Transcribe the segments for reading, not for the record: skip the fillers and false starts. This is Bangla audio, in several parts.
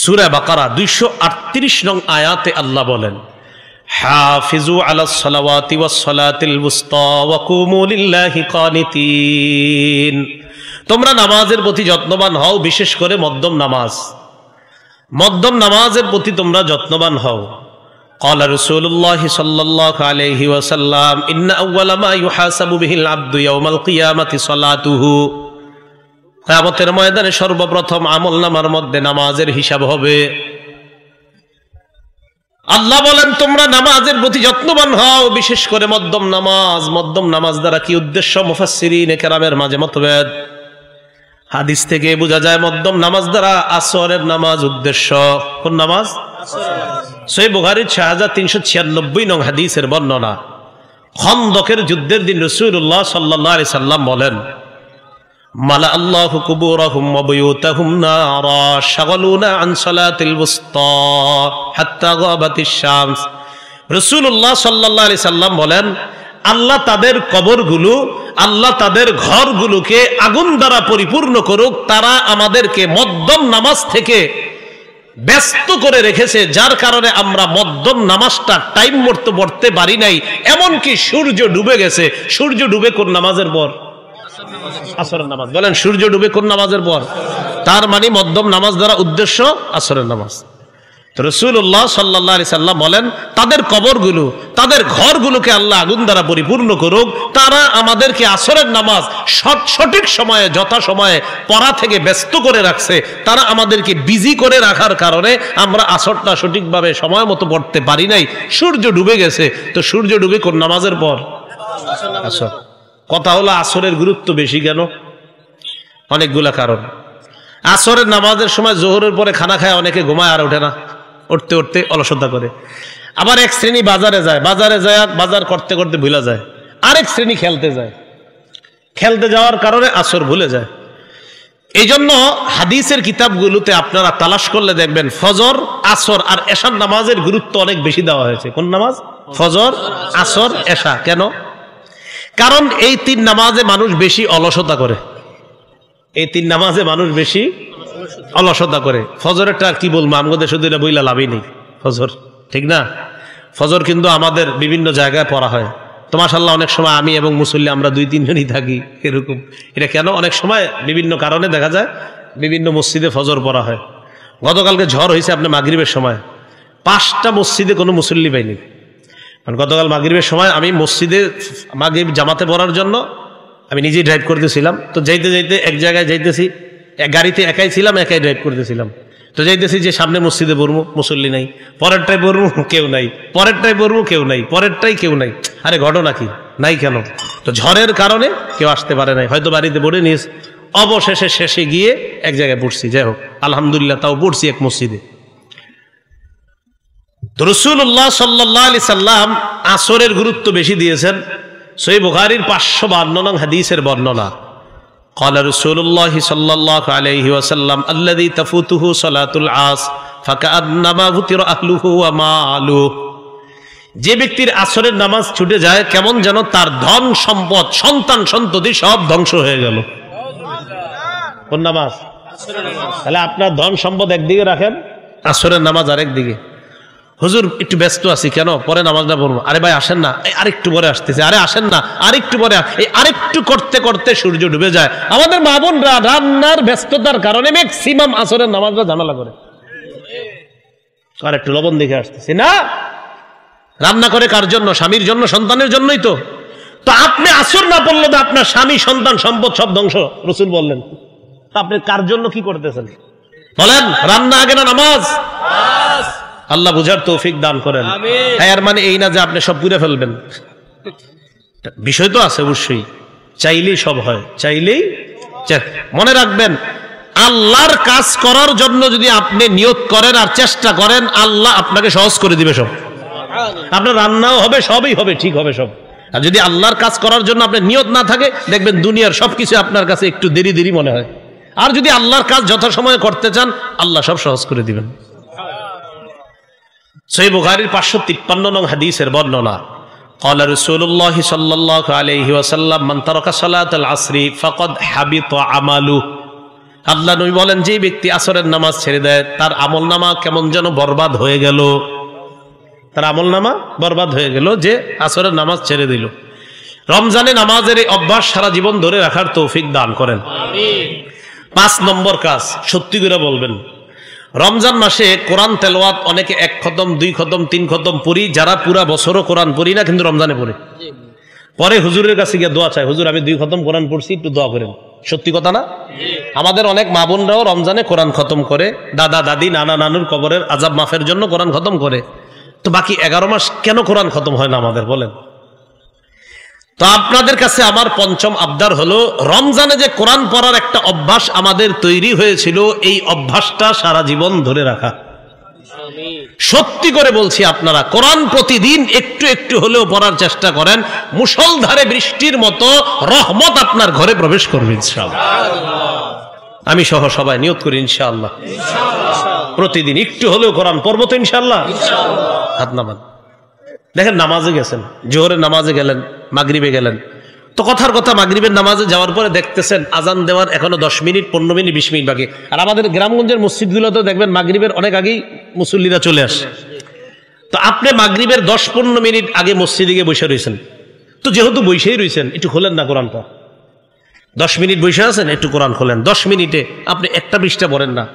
সূরা বাকারা 238 নং আয়াতে আল্লাহ বলেন, হাফিজু আলাস সালাওয়াতি ওয়াস সালাতিল উসতা ওয়া কুমু লিল্লাহি কানিতিন। তোমরা নামাজের প্রতি যত্নবান হও, বিশেষ করে মধ্যম নামাজের প্রতি তোমরা যত্নবান হও। قال رسول الله صلى الله عليه وسلم إن أول ما يحاسب به العبد يوم القيامة صلاته। কিয়ামতের ময়দানে সর্বপ্রথম আমলনামার মধ্যে নামাজের হিসাব হবে। আল্লাহ বলেন তোমরা নামাজের প্রতি যত্নবান হও, বিশেষ করে মধ্যম নামাজ দ্বারা কি উদ্দেশ্য? মুফাসসিরিন কেরামের মাঝে মতভেদ। হাদিস থেকে বোঝা যায় মধ্যম নামাজ দ্বারা আসরের নামাজ উদ্দেশ্য। কোন নামাজ? সহিহ বুখারীর 6396 নং হাদিসের বর্ণনা। খন্দকের যুদ্ধের দিন রাসূলুল্লাহ সাল্লাল্লাহু আলাইহি সাল্লাম বলেন, মালা আল্লাহু কুবুরাহুম ওয়া বুয়ুতাহুম নারা শাগালুনা আন সালাতিল উসতা হাত্তা গাবাতিশ শামস। রাসূলুল্লাহ সাল্লাল্লাহু আলাইহি সাল্লাম বলেন, আল্লাহ তাদের কবরগুলো, আল্লাহ তাদের ঘরগুলোকে আগুন দ্বারা পরিপূর্ণ করুক, তারা আমাদেরকে মধ্যম নামাজ থেকে ব্যস্ত করে রেখেছে, যার কারণে আমরা মধ্যম নামাজটা টাইম মতো পড়তে পারি নাই। এমনকি সূর্য ডুবে গেছে। সূর্য ডুবে কোন নামাজের পর? আসরের নামাজ। বলেন সূর্য ডুবে কোন নামাজের পর? তার মানে মধ্যম নামাজ দ্বারা উদ্দেশ্য আসরের নামাজ। তো রাসূলুল্লাহ সাল্লাল্লাহু আলাইহি সাল্লাম বলেন, তাদের কবরগুলো, তাদের ঘরগুলোকে আল্লাহ আগুন দ্বারা পরিপূর্ণ করুক, তারা আমাদেরকে আসরের নামাজ সঠিক সময়ে যথাসময়ে পড়া থেকে ব্যস্ত করে রাখছে। তারা আমাদেরকে বিজি করে রাখার কারণে আমরা আসরটা সঠিকভাবে সময় মতো পড়তে পারি নাই। সূর্য ডুবে গেছে। তো সূর্য ডুবে কোন নামাজের পর? আসর। কথা হলো আসরের গুরুত্ব বেশি কেন? অনেকগুলা কারণ। আসরের নামাজের সময় জোহরের পরে খানা খায় অনেকে ঘুমায়, আর ওঠে না, উঠতে উঠতে অলসতা করে। আবার এক শ্রেণী বাজারে যায়, বাজার করতে করতে ভুলে যায়। আরেক শ্রেণী খেলতে যাওয়ার কারণে আসর ভুলে যায়। এই জন্য হাদিসের কিতাবগুলোতে আপনারা তালাশ করলে দেখবেন ফজর, আসর আর এশার নামাজের গুরুত্ব অনেক বেশি দেওয়া হয়েছে। কোন নামাজ? ফজর, আসর, এশা। কেন? কারণ এই তিন নামাজে মানুষ বেশি অলসতা করে। ফজরেরটা আর কি বলবো, আমাদের শুধু এটা বইলা লাভই নেই। ফজর ঠিক না? ফজর কিন্তু আমাদের বিভিন্ন জায়গায় পড়া হয়। তো মাশাআল্লাহ অনেক সময় আমি এবং মুসল্লি আমরা 2-3 জনই থাকি এরকম। এটা কেন? অনেক সময় বিভিন্ন কারণে দেখা যায় বিভিন্ন মসজিদে ফজর পড়া হয়। গতকালকে ঝড় হয়েছে আপনি মাগরিবের সময়, 5টা মসজিদে কোনো মুসল্লি পাইনি। গতকাল মাগরিবের সময় আমি মসজিদে মাগরিব জামাতে পড়ার জন্য আমি নিজেই ড্রাইভ করতেছিলাম। তো যাইতে এক জায়গায় যাইতেছি, গাড়িতে একাই ছিলাম, একাই ড্রাইভ করতেছিলাম। তো যাইতেছি যে সামনে মসজিদে পড়বো, মুসল্লি নাই। পরেরটাই পড়বো, কেউ নাই। পরেরটাই পড়বো, কেউ নাই। পরেরটাই কেউ নাই। আরে ঘটনা কি? নাই কেন? তো ঝড়ের কারণে কেউ আসতে পারে নাই, হয়তো বাড়িতে পড়ে নিস। অবশেষে শেষে গিয়ে এক জায়গায় পড়ছি। যাই হোক আলহামদুলিল্লাহ, তাও পড়ছি এক মসজিদে। তো রাসূলুল্লাহ সাল্লাল্লাহু আলাইহি সাল্লাম আসরের গুরুত্ব বেশি দিয়েছেন। সহিহ বুখারীর 552 নং হাদিসের বর্ণনা। قال رسول الله صلى الله عليه وسلم الذي تفوته صلاة العصر فكأنما فطر أهله وماله। যে ব্যক্তির আসরের নামাজ ছুটে যায় কেমন যেন তার ধন সম্পদ, সন্তান সন্ততি সব ধ্বংস হয়ে গেল। কোন নামাজ? তাহলে আপনার ধন সম্পদ একদিকে রাখেন, আসরের নামাজ আরেক দিকে। হুজুর একটু ব্যস্ত আছি, কেন? পরে নামাজটা পড়বো। আরে ভাই আসেন না, আরেকটু পরে আসতেছে। আরে আসেন না, আরেকটু পরে। এই আরেকটু করতে করতে সূর্য ডুবে যায়। আমাদের মা বোনরা রান্নার ব্যস্ততার কারণে ম্যাক্সিমাম আসরের নামাজটা ঝামেলা করে। আর একটু লবণ দেখে আসতেছি না, রান্না করে কার জন্য? স্বামীর জন্য, সন্তানের জন্যই তো। তো আপনি আসর না পড়লে তো আপনার স্বামী, সন্তান, সম্পদ সব ধ্বংস, রাসূল বললেন। তা আপনি কার জন্য কি করতেছেন বলেন? রান্না আগে না নামাজ? আল্লাহ বুঝার তৌফিক দান করেন। এর মানে এই না যে আপনি সব পুরে ফেলবেন। বিষয় তো আছে অবশ্যই, চাইলেই সব হয়, চাইলেই। মনে রাখবেন, আল্লাহর কাজ করার জন্য যদি আপনি নিয়ত করেন আর চেষ্টা করেন, আল্লাহ আপনাকে সহজ করে দিবে সব। আপনার রান্নাও হবে, সবই হবে, ঠিক হবে সব। আর যদি আল্লাহর কাজ করার জন্য আপনার নিয়ত না থাকে, দেখবেন দুনিয়ার সবকিছু আপনার কাছে একটু দেরি দেরি মনে হয়। আর যদি আল্লাহর কাজ যথাসময়ে করতে চান, আল্লাহ সব সহজ করে দিবেন। সহিহ বুখারীর 553 নং হাদিসের বর্ণনা। قال رسول الله صلى الله عليه وسلم من ترك صلاة العصر فقد حبط عمله। আল্লাহ নবী বলেন, যে ব্যক্তি আসরের নামাজ ছেড়ে দেয় তার আমলনামা কেমন যেন বরবাদ হয়ে গেল, তার আমলনামা বরবাদ হয়ে গেল, যে আসরের নামাজ ছেড়ে দিল। রমজানে নামাজের এই অভ্যাস সারা জীবন ধরে রাখার তৌফিক দান করেন। 5 নম্বর কাজ, সত্যি করে বলবেন, রমজান মাসে কোরআন তেলাওয়াত অনেকে 1 খতম 2 খতম 3 খতম পড়ি, যারা পুরা বছরও কোরআন পড়ি না কিন্তু রমজানে পড়ে, পরে হুজুরের কাছে গিয়ে দোয়া চায়, হুজুর আমি 2 খতম কোরআন পড়ছি, একটু দোয়া করেন। সত্যি কথা না? আমাদের অনেক মা বোনরাও রমজানে কোরআন খতম করে, দাদা দাদি নানা নানুর কবরের আযাব মাফের জন্য কোরআন খতম করে। তো বাকি 11 মাস কেন কোরআন খতম হয় না আমাদের, বলেন? তো আপনাদের কাছে আমার 5ম আবদার হলো, রমজানে যে কোরআন পড়ার একটা অভ্যাস আমাদের তৈরি হয়েছিল, এই অভ্যাসটা সারা জীবন ধরে রাখা। সত্যি করে বলছি, আপনারা কোরআন প্রতিদিন একটু একটু হলেও পড়ার চেষ্টা করেন, মুষলধারে বৃষ্টির মতো রহমত আপনার ঘরে প্রবেশ করবে ইনশাআল্লাহ। আমি সহ সবাই নিয়ত করি ইনশাআল্লাহ প্রতিদিন একটু হলেও কোরআন পড়বো তো ইনশাআল্লাহ। হাত নামান। দেখেন, নামাজে গেছেন, জোহরের নামাজে গেলেন, মাগরিবে গেলেন, তো কথার কথা মাগরিবের নামাজে যাওয়ার পরে দেখতেছেন আজান দেওয়ার এখনো 10 মিনিট 15 মিনিট 20 মিনিট বাকি। আর আমাদের গ্রামগঞ্জের মসজিদগুলোতে দেখবেন মাগরিবের অনেক আগেই মুসল্লিরা চলে আসে। তো আপনি মাগরিবের 10-15 মিনিট আগে মসজিদে গিয়ে বসে রয়েছেন, তো যেহেতু বসেই রয়েছেন একটু খোলেন না কোরআনটা। 10 মিনিট বসে আছেন, একটু কোরআন খোলেন। 10 মিনিটে আপনি একটা পৃষ্ঠা পড়েন না,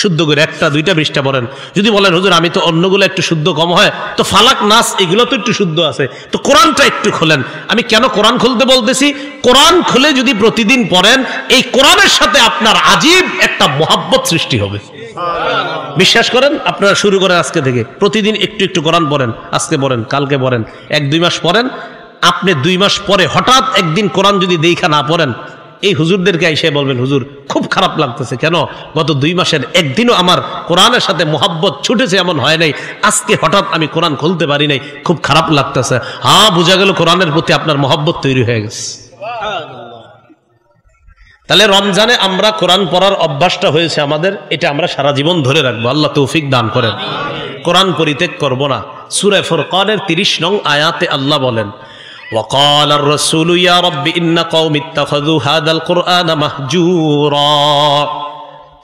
শুদ্ধ করে 1টা 2টা পৃষ্ঠা পড়েন। যদি বলেন হুজুর আমি তো অন্যগুলো একটু শুদ্ধ কম হয়, তো ফালাক নাস এগুলো তো একটু শুদ্ধ আছে, তো কোরআনটা একটু খোলেন। আমি কেন কোরআন খুলতে বলতেছি, কোরআন খুলে যদি প্রতিদিন পড়েন, এই কোরআনের সাথে আপনার আজীব একটা মহব্বত সৃষ্টি হবে। বিশ্বাস করেন, আপনারা শুরু করেন আজকে থেকে, প্রতিদিন একটু একটু কোরআন পড়েন। আজকে পড়েন, কালকে পড়েন, 1-2 মাস পড়েন। আপনি 2 মাস পরে হঠাৎ একদিন কোরআন যদি দেখা না পড়েন, এই হুজুরদেরকে এসে বলবেন হুজুর খুব খারাপ লাগতেছে, কেন গত 2 মাসের একদিনও আমার কোরআনের সাথে মোহাব্বত ছুটেছে এমন হয় নাই, আজকে হঠাৎ আমি কোরআন খুলতে পারি নাই, খুব খারাপ লাগতেছে। হ্যাঁ, বোঝা গেল কোরআনের প্রতি আপনার মোহাব্বত তৈরি হয়ে গেছে। তাহলে রমজানে আমরা কোরআন পড়ার অভ্যাসটা হয়েছে আমাদের, এটা আমরা সারা জীবন ধরে রাখবো। আল্লাহ তৌফিক দান করেন, কোরআন পরিত্যাগ করব না। সূরা ফুরকানের 30 নং আয়াতে আল্লাহ বলেন, وقال الرسول يا رب إن قوم اتخذوا هذا القرآن مهجورا।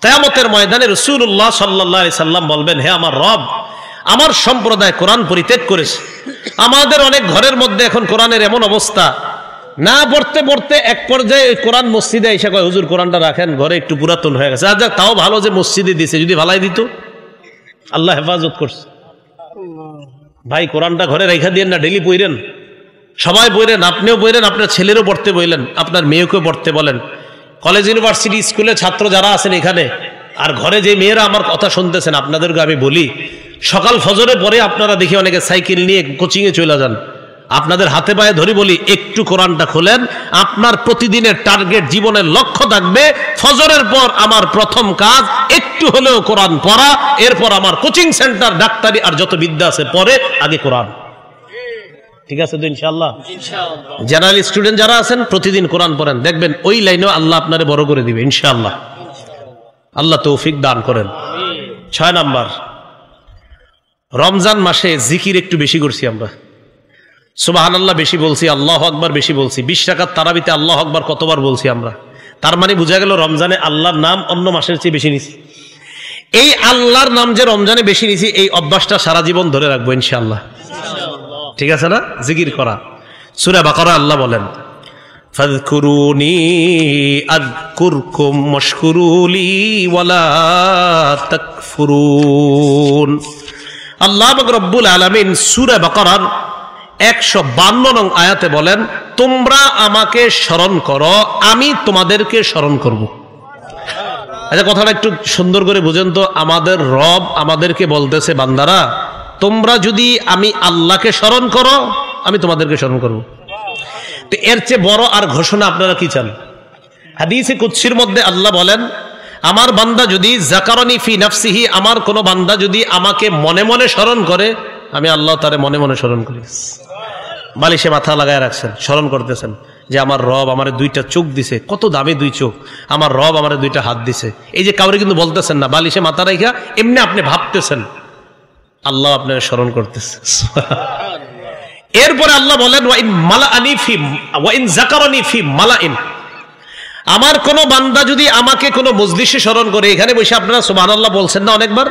কিয়ামতের ময়দানে রাসূলুল্লাহ সাল্লাল্লাহু আলাইহি সাল্লাম বলবেন, হে আমার রব, আমার সম্প্রদায় কোরআন পরিত্যাগ করেছে। আমাদের অনেক ঘরের মধ্যে এখন কোরআনের এমন অবস্থা, না পড়তে পড়তে এক পর্যায়ে কোরআন মসজিদে এসে কয় হুজুর কোরআনটা রাখেন, ঘরে একটু পুরাতন হয়ে গেছে। আচ্ছা, তাও ভালো যে মসজিদে দিছে, যদি ভালাই দিত আল্লাহ হেফাজত করছে। ভাই কোরআনটা ঘরে রেখা দিয়েন না, ডেলি পড়েন, সবাই পড়েন, আপনিও পড়েন, আপনার ছেলেরও পড়তে বললেন, আপনার মেয়েকেও পড়তে বলেন। কলেজ ইউনিভার্সিটি স্কুলে ছাত্র যারা আছেন এখানে, আর ঘরে যে মেয়েরা আমার কথা শুনতেছেন, আপনাদেরকে আমি বলি, সকাল ফজরের পরে আপনারা দেখি অনেকে সাইকেল নিয়ে কোচিংয়ে চলে যান, আপনাদের হাতে পায়ে ধরি বলি একটু কোরআনটা খোলেন। আপনার প্রতিদিনের টার্গেট, জীবনের লক্ষ্য থাকবে ফজরের পর আমার প্রথম কাজ একটু হলেও কোরআন পড়া, এরপর আমার কোচিং সেন্টার, ডাক্তারি আর যত বিদ্যা আছে পরে, আগে কোরআন। ঠিক আছে তো ইনশাআল্লাহ? জেনারেল স্টুডেন্ট যারা আছেন প্রতিদিন কোরআন পড়েন, দেখবেন ওই লাইনেও আল্লাহ আপনারে বড় করে দিবে ইনশাআল্লাহ। আল্লাহ তৌফিক দান করেন। 6 নাম্বার, রমজান মাসে জিকির একটু বেশি করছি আমরা। সুবহানাল্লাহ বেশি বলছি, আল্লাহু আকবার বেশি বলছি। 20 রাকাত তারাবিতে আল্লাহু আকবার কতবার বলছি আমরা? তার মানে বোঝা গেল রমজানে আল্লাহর নাম অন্য মাসের চেয়ে বেশি নিছি। এই আল্লাহর নাম যে রমজানে বেশি নিছি, এই অভ্যাসটা সারা জীবন ধরে রাখবো ইনশাআল্লাহ। ঠিক আছে না? জিকির করা। সূরা বাকারা আল্লাহ বলেন, ফাযকুরুনি আযকুরকুম ওয়াশকুরুলি ওয়ালা তাকফুরুন। আল্লাহ পাক রব্বুল আলামিন সূরা বাকারার 152 নং আয়াতে বলেন, তোমরা আমাকে স্মরণ করো, আমি তোমাদেরকে স্মরণ করব। আচ্ছা, কথাটা একটু সুন্দর করে বুঝেন তো, আমাদের রব আমাদেরকে বলতেছে, বান্দারা তোমরা যদি আমি আল্লাহকে স্মরণ করো, আমি তোমাদেরকে স্মরণ করব। তো এর চেয়ে বড় আর ঘোষণা আপনারা কি চান? হাদিসে কুদসির মধ্যে আল্লাহ বলেন, আমার বান্দা যদি যাকারানি ফি নাফসিহি, আমার কোন বান্দা যদি আমাকে মনে মনে স্মরণ করে, আমি আল্লাহ তারে মনে মনে স্মরণ করি। বালিশে মাথা লাগায় রাখছেন, স্মরণ করতেছেন যে আমার রব আমারে 2টা চোখ দিছে, কত দামি 2 চোখ, আমার রব আমারে 2টা হাত দিছে। এই যে কাউরে কিন্তু বলতেছেন না, বালিশে মাথা রাখা এমনি আপনি ভাবতেছেন, আল্লাহ আপনার স্মরণ করতেছে। এরপরে আল্লাহ বলেন, ওয়া ইন মালাআনি ফি ওয়া ইন যাকারানি ফি মালাইন, আমার কোন বান্দা যদি আমাকে কোনো মজলিসে স্মরণ করে, এখানে বসে আপনারা সুবহানাল্লাহ বলছেন না অনেকবার,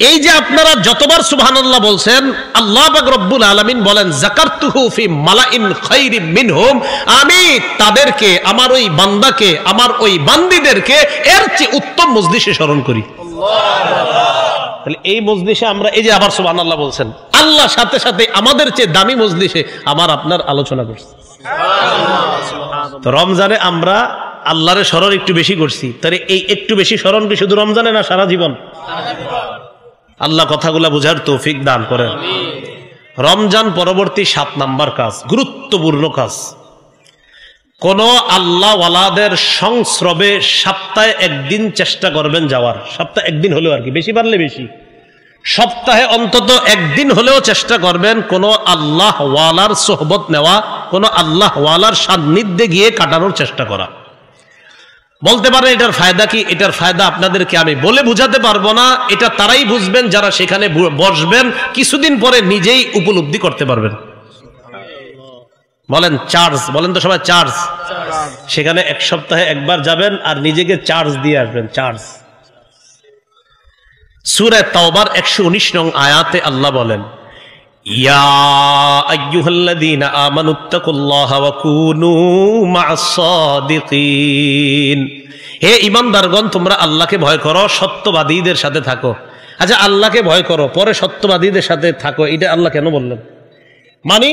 এই যে আপনারা যতবার সুবহানাল্লাহ বলছেন, আল্লাহ পাক রব্বুল আলামিন বলেন যাকারতুহু ফি মালাইন খায়রিম মিনহুম, আমি তাদেরকে, আমার ওই বান্দাকে, আমার ওই বান্দীদেরকে এর চেয়ে উত্তম মজলিসে স্মরণ করি। তাহলে এই মজলিসে আমরা, এই যে আবার সুবহানাল্লাহ বলছেন, আল্লাহ সাথে সাথে আমাদের চেয়ে দামি মজলিসে আমার আপনার আলোচনা করছি। তো রমজানে আমরা আল্লাহর স্মরণ একটু বেশি করছি, তাহলে এই একটু বেশি স্মরণ কি শুধু রমজানে না সারা জীবন? আল্লাহ কথাগুলা বুঝার তৌফিক দান করেন। রমজান পরবর্তী 7 নাম্বার কাজ, গুরুত্বপূর্ণ কাজ, কোন আল্লাহ ওয়ালাদের সংস্রবে সপ্তাহে একদিন চেষ্টা করবেন যাওয়ার। সপ্তাহে একদিন হলেও আর কি, বেশি পারলে বেশি, সপ্তাহে অন্তত একদিন হলেও চেষ্টা করবেন কোন আল্লাহ ওয়ালার সোহবত নেওয়া, কোন আল্লাহ ওয়ালার সান্নিধ্যে গিয়ে কাটানোর চেষ্টা করা। বলতে পারেন এটার ফায়দা কি? এটার ফায়দা আপনাদেরকে আমি বলে বুঝাতে পারবো না, এটা তারাই বুঝবেন যারা সেখানে বসবেন, কিছুদিন পরে নিজেই উপলব্ধি করতে পারবেন। বলেন চার্জ, বলেন তো সবাই চার্জ। সেখানে এক সপ্তাহে একবার যাবেন আর নিজেকে চার্জ দিয়ে আসবেন। চার্জ। সূরা তাওবার 119 নং আয়াতে আল্লাহ বলেন, ইয়া আইয়ুহাল্লাযীনা আমানুত্তাকুল্লাহা ওয়া কুনু মা'আস সাদিকিন, হে ঈমানদারগণ তোমরা আল্লাহকে ভয় করো, সত্যবাদীদের সাথে থাকো। আচ্ছা, আল্লাহকে ভয় করো পরে সত্যবাদীদের সাথে থাকো, এটা আল্লাহ কেন বললেন? মানে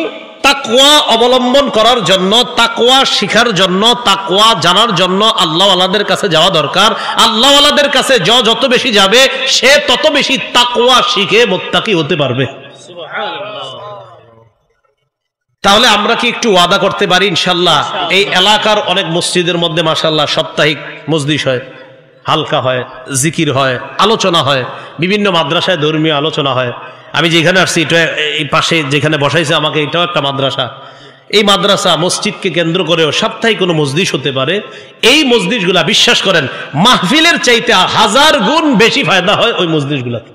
তাকওয়া অবলম্বন করার জন্য, তাকওয়া শিখার জন্য, তাকওয়া জানার জন্য আল্লাহওয়ালাদের কাছে যাওয়া দরকার। আল্লাহওয়ালাদের কাছে যত বেশি যাবে সে তত বেশি তাকওয়া শিখে মুত্তাকি হতে পারবে। তাহলে আমরা কি একটু ওয়াদা করতে পারি ইনশাআল্লাহ? এই এলাকার অনেক মসজিদের মধ্যে মাশাআল্লাহ সাপ্তাহিক মজলিস হয়, হালকা হয়, জিকির হয়, আলোচনা হয়, বিভিন্ন মাদ্রাসায় ধর্মীয় আলোচনা হয়। আমি যেখানে আসছি এটা এই পাশে যেখানে বসাইছে আমাকে, এটাও একটা মাদ্রাসা। এই মাদ্রাসা মসজিদকে কেন্দ্র করেও সাপ্তাহিক কোনো মজলিস হতে পারে। এই মজলিসগুলা বিশ্বাস করেন মাহফিলের চাইতে 1000 গুণ বেশি ফায়দা হয় ওই মজলিসগুলাতে।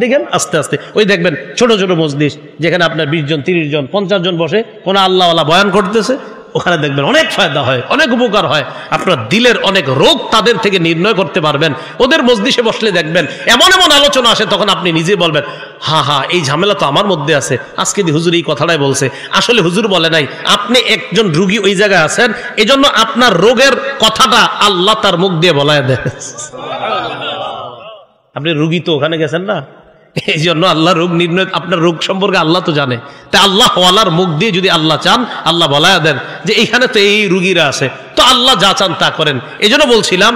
দেখেন আস্তে আস্তে ওই দেখবেন ছোট ছোট মজলিস যেখানে আপনার 20 জন 30 জন 50 জন বসে, কোন আল্লাহওয়ালা বয়ান করতেছে, ওখানে দেখবেন অনেক ফায়দা হয়, অনেক উপকার হয়। আপনার দিলের অনেক রোগ তাদের থেকে নির্ণয় করতে পারবেন। ওদের মজলিসে বসলে দেখবেন এমন এমন আলোচনা আসে, তখন আপনি নিজে বলবেন, হা এই ঝামেলা তো আমার মধ্যে আছে, আজকে হুজুর এই কথাটাই বলছে, আসলে হুজুর বলে নাই। আপনি একজন রুগী ওই জায়গায় আছেন, এজন্য আপনার রোগের কথাটা আল্লাহ তার মুখ দিয়ে বলায় দেন। আপনি রুগী তো ওখানে গেছেন না, এই জন্য আল্লাহ রোগ নির্ণয়, আপনার রোগ সম্পর্কে আল্লাহ তো জানে। তাই আল্লাহ ওয়ালার মুখ দিয়ে যদি আল্লাহ চান, আল্লাহ বলায় দেন যে এইখানে তো এই রুগীরা আছে, তো আল্লাহ যা চান তা করেন। এই জন্য বলছিলাম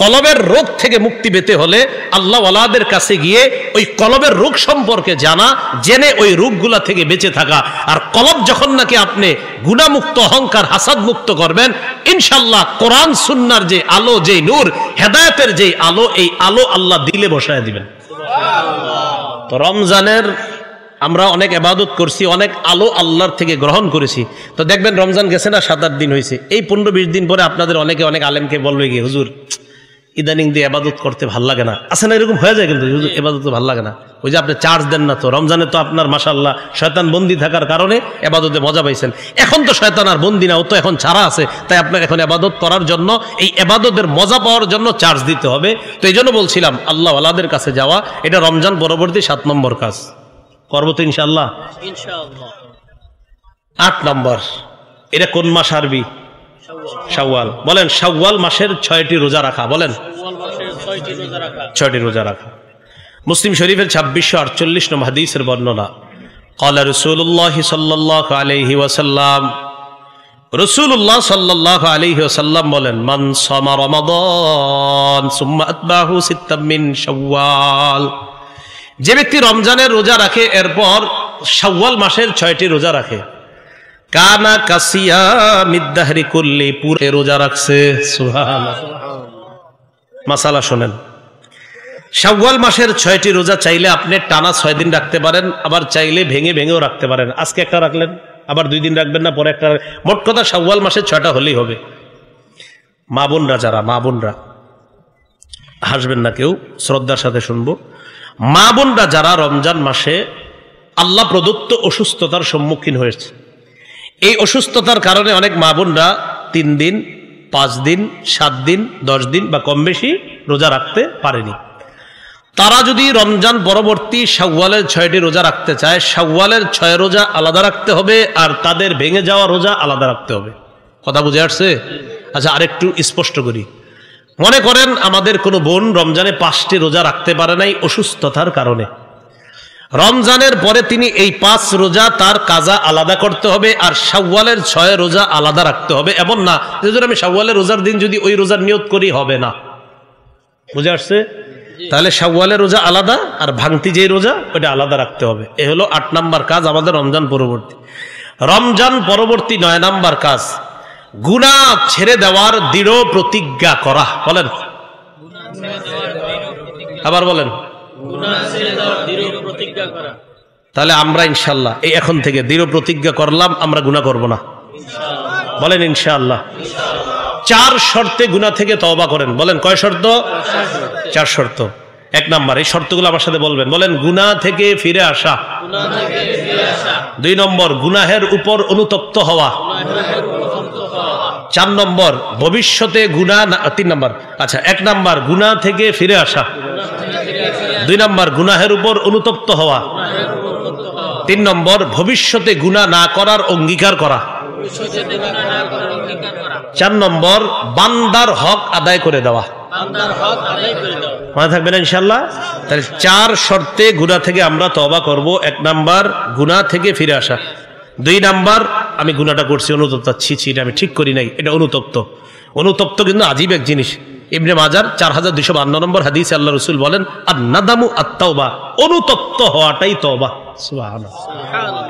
কলবের রোগ থেকে মুক্তি পেতে হলে আল্লাহ ওয়ালাদের কাছে গিয়ে ওই কলবের রোগ সম্পর্কে জানা, জেনে ওই রোগগুলা থেকে বেঁচে থাকা। আর কলব যখন নাকি আপনি গুনাহমুক্ত, অহংকার হাসাদ মুক্ত করবেন, ইনশাআল্লাহ কোরআন সুন্নাহর যে আলো, যে নূর, হেদায়েতের যে আলো, এই আলো আল্লাহ দিলে বসায় দিবেন। তো রমজানের আমরা অনেক ইবাদত করছি, অনেক আলো আল্লাহর থেকে গ্রহণ করেছি। তো দেখবেন রমজান গেছে না, 7-8 দিন হয়েছে, এই 15-20 দিন পরে আপনাদের অনেকে অনেক আলেমকে বলবে গিয়ে, হুজুর ইদানিং দিয়ে ইবাদত করতে ভাল লাগে না। আছে না, এরকম হয়ে যায় কিন্তু, হুজুর ইবাদত ভাল লাগে না। ওই যে আপনি চার্জ দেন না তো, রমজানে তো আপনার মাশাআল্লাহ শয়তান বন্দী থাকার কারণে ইবাদতে মজা পাইছেন। এখন তো শয়তান আর বন্দী না, ও তো এখন ছাড়া আছে। তাই আপনার এখন ইবাদত করার জন্য, এই ইবাদতের মজা পাওয়ার জন্য চার্জ দিতে হবে। তো এই জন্য বলছিলাম আল্লাহ ওয়ালাদের কাছে যাওয়া, এটা রমজান পরবর্তী 7 নম্বর কাজ। করবো তো ইনশাআল্লাহ। 8 নম্বর, এটা কোন মাস আরবি? শাওয়াল। বলেন শাওয়াল মাসের 6টি রোজা রাখা। বলেন 6টি রোজা রাখা। মুসলিম শরীফের 2648 নম্বর হাদিসের বর্ণনা, ক্বালা রাসূলুল্লাহ সাল্লাল্লাহু আলাইহি ওয়াসাল্লাম, রাসূলুল্লাহ সাল্লাল্লাহু আলাইহি ওয়াসাল্লাম বলেন, মান সামা রমাদান সুম্মা আতবাহু সিত্তাম মিন শাওয়াল, যে ব্যক্তি রমজানের রোজা রাখে এরপর শাওয়াল মাসের 6টি রোজা রাখে, কানা কাসিয়ামিদ দাহরি কুল্লি, পুরো রোজা রাখছে। সুবহানাল্লাহ। মাসালা শুনেন, শাওয়াল মাসের 6টি রোজা চাইলে আপনি টানা 6 দিন রাখতে পারেন, আবার চাইলে ভেঙে ভেঙেও রাখতে পারেন। আজকে একটা রাখলেন, আবার 2 দিন রাখবেন না, পরে একটা। মোট কথা শাওয়াল মাসের 6টা হলেই হবে। মা বোনরা যারা, মা বোনরা হাসবেন না কেউ, শ্রদ্ধার সাথে শুনবো। মা বোনরা যারা রমজান মাসে আল্লাহ প্রদত্ত অসুস্থতার সম্মুখীন হয়েছে, এই অসুস্থতার কারণে অনেক মা বোনরা 3 দিন, 5 দিন, 7 দিন, 10 দিন বা কম বেশি রোজা রাখতে পারেনি। তারা যদি রমজান পরবর্তী শাওয়ালের 6টি রোজা রাখতে চায়, শাওয়ালের 6 রোজা আলাদা রাখতে হবে, আর তাদের ভেঙে যাওয়া রোজা আলাদা রাখতে হবে। কথা বুঝে আসছে? আচ্ছা, আরেকটু স্পষ্ট করি। মনে করেন আমাদের কোনো বোন রমজানে 5টি রোজা রাখতে পারে নাই অসুস্থতার কারণে। রমজানের পরে তিনি এই 5 রোজা তার কাজা আলাদা করতে হবে, আর শাওয়ালের 6 রোজা আলাদা রাখতে হবে। এমন না যে আমি শাওয়ালের রোজার দিন যদি ওই রোজার নিয়ত করি, হবে না। বুঝে আসছে? তাহলে শাওয়ালের রোজা আলাদা, আর ভাঙতি যে রোজা ওটা আলাদা রাখতে হবে। এ হলো 8 নাম্বার কাজ আমাদের রমজান পরবর্তী। রমজান পরবর্তী 9 নাম্বার কাজ, গুনাহ ছেড়ে দেওয়ার দৃঢ় প্রতিজ্ঞা করা। বলেন, আবার বলেন। তাহলে আমরা ইনশাআল্লাহ এই এখন থেকে দৃঢ় প্রতিজ্ঞা করলাম আমরা গুনাহ করব না। বলেন ইনশাআল্লাহ। 4 শর্তে গুনাহ থেকে তওবা করেন। বলেন কয় শর্ত? 4 শর্ত। 1 নাম্বার, এই শর্তগুলো আমার সাথে বলবেন। বলেন, গুনাহ থেকে ফিরে আসা। 2 নম্বর, গুনাহের উপর অনুতপ্ত হওয়া। 4 নম্বর, ভবিষ্যতে গুনাহ 3 নম্বর। আচ্ছা, 1 নাম্বার গুনাহ থেকে ফিরে আসা, 2 নম্বর গুনাহের উপর অনুতপ্ত হওয়া, 3 নম্বর ভবিষ্যতে গুনাহ না করার অঙ্গীকার করা, 4 নম্বর বান্দার হক আদায় করে দেওয়া। মনে থাকবে না ইনশাআল্লাহ? তাহলে 4 শর্তে গুনাহ থেকে আমরা তওবা করব। 1 নাম্বার গুনাহ থেকে ফিরে আসা, 2 নাম্বার আমি গুনাহটা করছি অনুতপ্ত, ছি এটা আমি ঠিক করি নাই, এটা অনুতপ্ত। অনুতপ্ত কিন্তু আজীব এক জিনিস। ইবনে মাজার 4252 নম্বর হাদিসে আল্লাহ রাসূল বলেন, আন-নাদামু আত-তাওবা, অনুতপ্ত হওয়াটাই তওবা। সুবহানাল্লাহ।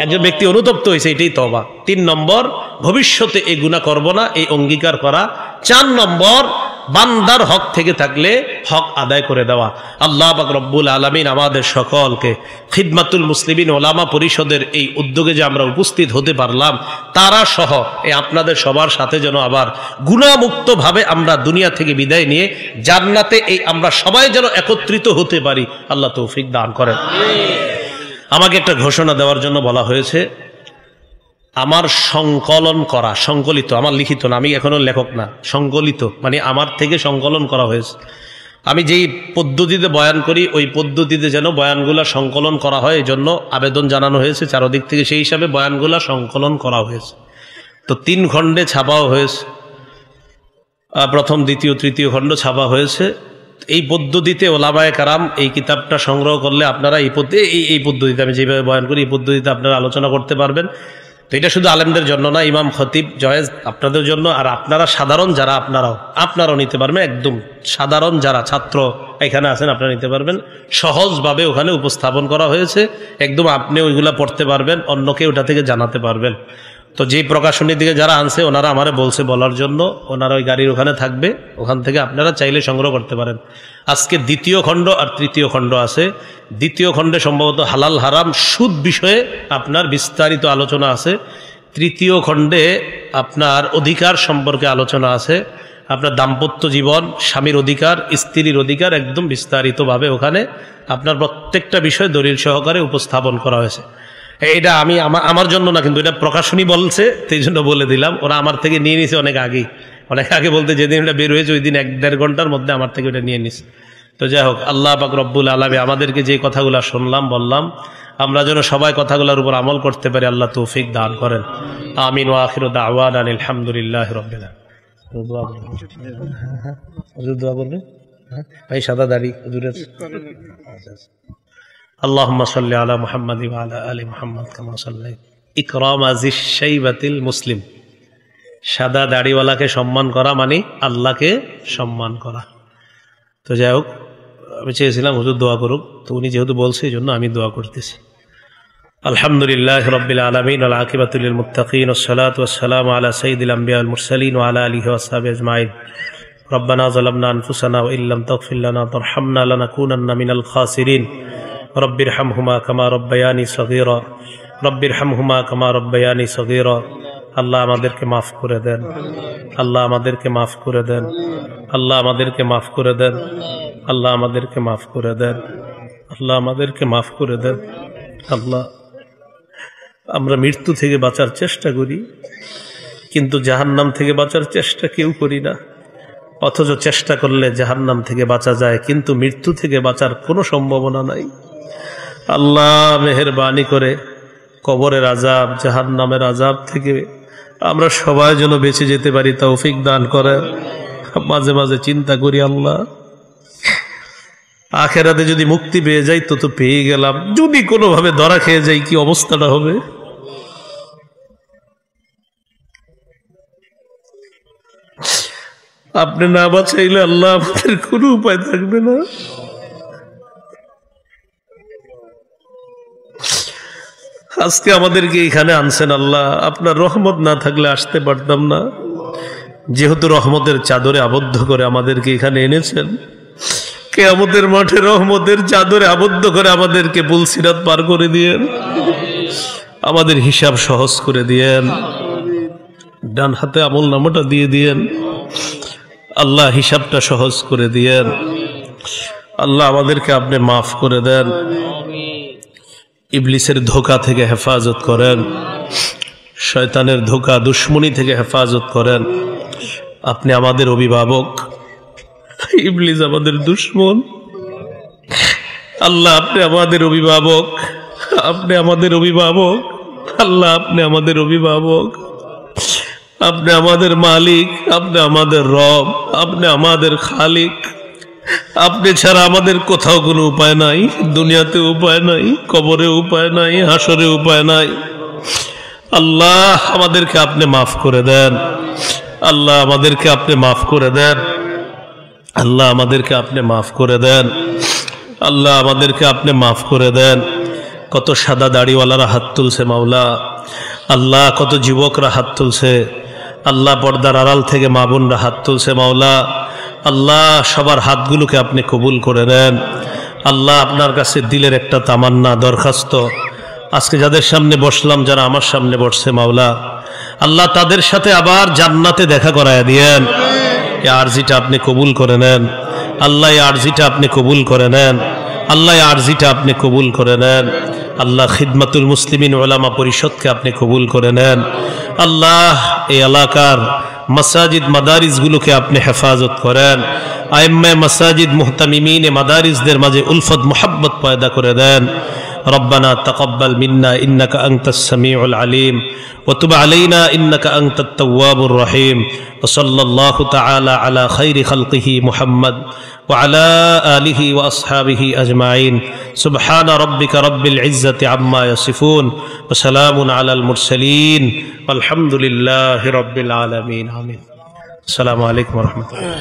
একজন ব্যক্তি অনুতপ্ত হয়েছে, এটাই তওবা। 3 নম্বর ভবিষ্যতে এই গুনাহ করব না, এই অঙ্গীকার করা। 4 নম্বর বান্দার হক থেকে থাকলে হক আদায় করে দেওয়া। আল্লাহ পাক রব্বুল আলামিন আমাদের সকলকে খিদমাতুল মুসলিমিন ওলামা পরিষদের এই উদ্যোগে যে আমরা উপস্থিত হতে পারলাম, তারা সহ এই আপনাদের সবার সাথে যেন আবার গুনাহমুক্ত ভাবে আমরা দুনিয়া থেকে বিদায় নিয়ে জান্নাতে এই আমরা সবাই যেন একত্রিত হতে পারি, আল্লাহ তৌফিক দান করেন। আমাকে একটা ঘোষণা দেওয়ার জন্য বলা হয়েছে। আমার সংকলন করা, সংকলিত, আমার লিখিত না, আমি এখনো লেখক না, সংকলিত মানে আমার থেকে সংকলন করা হয়েছে। আমি যেই পদ্ধতিতে বয়ান করি ওই পদ্ধতিতে যেন বয়ানগুলা সংকলন করা হয়, এই জন্য আবেদন জানানো হয়েছে চারদিক থেকে। সেই হিসাবে বয়ানগুলা সংকলন করা হয়েছে। তো 3 খণ্ডে ছাপাও হয়েছে, প্রথম, দ্বিতীয়, তৃতীয় খণ্ড ছাপা হয়েছে। এই পদ্ধতিতে ওলামায়ে কারাম এই কিতাবটা সংগ্রহ করলে আপনারা এই পদ্ধতিতে, আমি যেভাবে বয়ান করি এই পদ্ধতিতে আপনারা আলোচনা করতে পারবেন। তো এটা শুধু আলেমদের জন্য না, ইমাম খতিব জয়েজ আপনাদের জন্য, আর আপনারা সাধারণ যারা আপনারাও নিতে পারবেন। একদম সাধারণ যারা ছাত্র এখানে আছেন আপনারা নিতে পারবেন। সহজভাবে ওখানে উপস্থাপন করা হয়েছে, একদম আপনি ওইগুলা পড়তে পারবেন, অন্যকে ওটা থেকে জানাতে পারবেন। তো যেই প্রকাশনীর দিকে যারা আনছে ওনারা আমারে বলছে বলার জন্য, ওনারা ওই গাড়ির ওখানে থাকবে, ওখান থেকে আপনারা চাইলে সংগ্রহ করতে পারেন। আজকে 2য় খণ্ড আর 3য় খণ্ড আছে। 2য় খণ্ডে সম্ভবত হালাল হারাম সুদ বিষয়ে আপনার বিস্তারিত আলোচনা আছে। 3য় খণ্ডে আপনার অধিকার সম্পর্কে আলোচনা আছে। আপনার দাম্পত্য জীবন, স্বামীর অধিকার, স্ত্রীর অধিকার, একদম বিস্তারিতভাবে ওখানে আপনার প্রত্যেকটা বিষয় দলিল সহকারে উপস্থাপন করা হয়েছে। এটা আমি আমার জন্য না, কিন্তু এটা প্রকাশনী বলছে, সেই জন্য বলে দিলাম। ওরা আমার থেকে নিয়ে নিছে অনেক আগে বলতে, যেদিন এটা বের হয়েছে ওই দিন 1-1.5 ঘন্টার মধ্যে আমার থেকে এটা নিয়ে নিছে। তো যাই হোক, আল্লাহ পাক রব্বুল আলামিন আমাদেরকে যে কথাগুলো শুনলাম বললাম, আমরা যেন সবাই কথাগুলোর উপর আমল করতে পারি, আল্লাহ তৌফিক দান করেন। আমিন ওয়া আখিরু দাওয়ানা আলহামদুলিল্লাহি রাব্বিল আলামিন। দোয়া করবে ভাই, সাদা দাড়ি হুজুরের। আল্লাহুম্মা সাল্লি আলা মুহাম্মাদ ওয়া আলা আলি মুহাম্মাদ কামা সাল্লাইত। ইকরাম আজিশ শাইবাতিল মুসলিম, সাদা দাড়িওয়ালাকে সম্মান করা মানে আল্লাহকে সম্মান করা। তো যাই হোক, আমি চেয়েছিলাম হুজুর দোয়া করুক, তো উনি যেহেতু বলছে এই জন্য আমি দোয়া করতেছি। আলহামদুলিল্লাহি রাব্বিল আলামিন ওয়াল আকিবাতু লিল মুত্তাকিন ওয়াস সালাতু ওয়াস সালামু আলা সাইয়্যিদিল আমবিয়া ওয়াল মুরসালিন ওয়া আলা আলিহি ওয়া সাহবিহি আজমাইন। রব্বানা যালামনা আনফুসানা ওয়া ইল্লাম তাগফির লানা ওয়া তারহামনা লানাকুনান্না মিনাল খাসিরিন। রব্বিরহামহুমা কামা রব্বায়ানি সগীরা, রব্বিরহামহুমা কামা রব্বায়ানি সগীরা। আল্লাহ আমাদেরকে মাফ করে দেন, আল্লাহ আমাদেরকে মাফ করে দেন, আল্লাহ আমাদেরকে মাফ করে দেন, আল্লাহ আমাদেরকে মাফ করে দেন, আল্লাহ আমাদেরকে মাফ করে দেন। আল্লাহ, আমরা মৃত্যু থেকে বাঁচার চেষ্টা করি, কিন্তু জাহান্নাম থেকে বাঁচার চেষ্টা কেউ করি না, অথচ চেষ্টা করলে জাহান্নাম থেকে বাঁচা যায়, কিন্তু মৃত্যু থেকে বাঁচার কোনো সম্ভাবনা নাই। আল্লাহ মেহেরবানি করে কবরের আযাব, জাহান্নামের আযাব থেকে আমরা সবাই যেন বেঁচে যেতে পারি তৌফিক দান করে। মাঝে মাঝে চিন্তা করি, আল্লাহ আখেরাতে যদি মুক্তি পেয়ে যাই তো পেয়ে গেলাম, যদি কোনোভাবে ধরা খেয়ে যাই কি অবস্থাটা হবে। আপনি না বাঁচাইলে আল্লাহ আমাদের কোনো উপায় থাকবে না। আজকে আমাদেরকে এখানে আনছেন আল্লাহ, আপনার রহমত না থাকলে আসতে পারতাম না। যেহেতু রহমতের চাদরে আবদ্ধ করে আমাদেরকে এখানে এনেছেন, কিয়ামতের মাঠে রহমতের চাদরে আবদ্ধ করে আমাদেরকে পুলসিরাত পার করে দিয়েন, আমাদের হিসাব সহজ করে দিয়েন, ডান হাতে আমল নামাটা দিয়ে দিয়েন আল্লাহ, হিসাবটা সহজ করে দিয়েন আল্লাহ, আমাদেরকে আপনি মাফ করে দেন, ইবলিসের ধোঁকা থেকে হেফাজত করেন, শয়তানের ধোঁকা দুশ্মনী থেকে হেফাজত করেন। আপনি আমাদের অভিভাবক, ইবলিস আমাদের দুশ্মন। আল্লাহ আপনি আমাদের অভিভাবক, আপনি আমাদের অভিভাবক আল্লাহ, আপনি আমাদের অভিভাবক, আপনি আমাদের মালিক, আপনি আমাদের রব, আপনি আমাদের খালিক। আপনি ছাড়া আমাদের কোথাও কোনো উপায় নাই, দুনিয়াতে উপায় নাই, কবরে উপায় নাই, হাসরে উপায় নাই। আল্লাহ আমাদেরকে আপনি মাফ করে দেন, আল্লাহ আমাদেরকে আপনি মাফ করে দেন, আল্লাহ আমাদেরকে আপনি মাফ করে দেন, আল্লাহ আমাদেরকে আপনি মাফ করে দেন। কত সাদা দাড়িওয়ালারা হাত তুলছে মাওলা, আল্লাহ কত যুবকরা হাত তুলছে আল্লাহ, পর্দার আড়াল থেকে মা বোনরা হাত তুলছে মাওলা। আল্লাহ সবার হাতগুলোকে আপনি কবুল করে নেন আল্লাহ। আপনার কাছে দিলের একটা তামান্না, দরখাস্ত, আজকে যাদের সামনে বসলাম, যারা আমার সামনে বসছে মাওলা, আল্লাহ তাদের সাথে আবার জান্নাতে দেখা করায় দিয়েন। এই আরজিটা আপনি কবুল করে নেন আল্লাহ, এই আরজিটা আপনি কবুল করে নেন আল্লাহ, এই আরজিটা আপনি কবুল করে নেন আল্লাহ। খিদমাতুল মুসলিমিন উলামা পরিষদকে আপনি কবুল করে নেন আল্লাহ। এই এলাকার মাসাজিদ মাদারিসগুলোকে আপনি হেফাজত করেন, আইম্মায়ে মাসাজিদ মুহতামিমিন মাদারিসদের মাঝে উলফত মুহাব্বত পয়দা করে দেন। ربنا تقبل منا إنك أنت السميع العليم وتب علينا إنك أنت التواب الرحيم وصلى الله تعالى على خير خلقه محمد وعلى آله وأصحابه أجمعين سبحان ربك رب العزة عما يصفون وسلام على المرسلين والحمد لله رب العالمين آمين. السلام عليكم ورحمة الله.